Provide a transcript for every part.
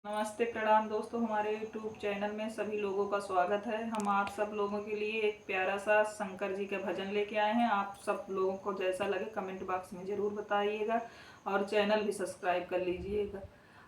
नमस्ते प्रणाम दोस्तों, हमारे YouTube चैनल में सभी लोगों का स्वागत है। हम आप सब लोगों के लिए एक प्यारा सा शंकर जी का भजन लेके आए हैं। आप सब लोगों को जैसा लगे कमेंट बॉक्स में ज़रूर बताइएगा और चैनल भी सब्सक्राइब कर लीजिएगा।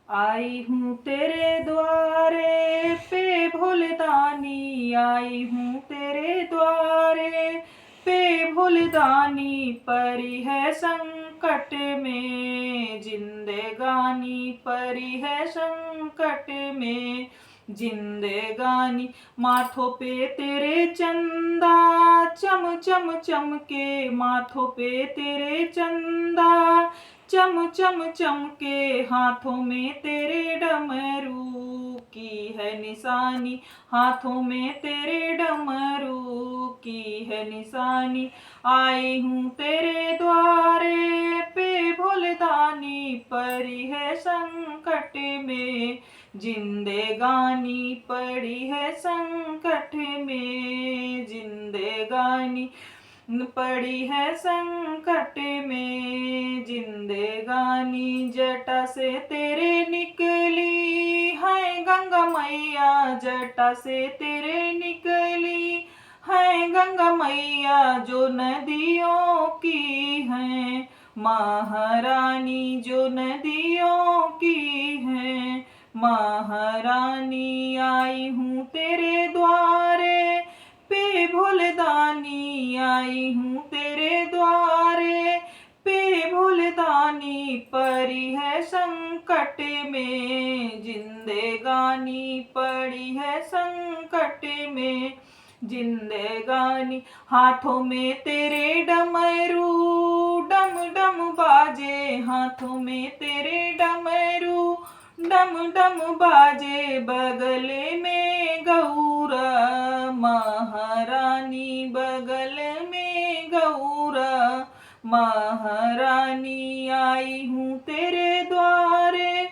आई हूँ तेरे द्वारे पे भोलेदानी, आई हूँ तेरे द्वारे पे भोलेदानी, परी है संकट में जिंदगानी, परी है संकट में जिंदगानी। माथों पे तेरे चंदा चम चम चमके, माथों पे तेरे चंदा चम चम चमके, हाथों में तेरे डमरू की है निशानी, हाथों में तेरे डमरू की है निशानी। आई हूँ तेरे द्वारे पे भोलेदानी, परी है संकट में जिंदगानी, पड़ी है संकट में जिंदगानी, पड़ी है संकट में जिंदगानी। जटा से तेरे निकली है गंगा मैया, जटा से तेरे निकली है गंगा मैया, जो नदियों की है महारानी, जो नदियों की है महारानी। आई हूँ तेरे द्वारे पे भोलेदानी, आई हूँ तेरे द्वारे पे भोलेदानी, परी है संकट में जिंदगानी, पड़ी है संकट में जिंदगानी। हाथों में तेरे डमरू डम डम बाजे, हाथों में तेरे डमरू डम डम बाजे, बगल में गौरा महारानी, बगल में गौरा महारानी। आई हूँ तेरे द्वारे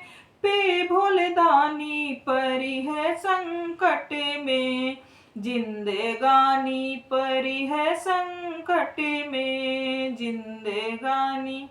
पे भोलेदानी, परी है संकट में जिंदगानी, परी है संकट में जिंदगानी।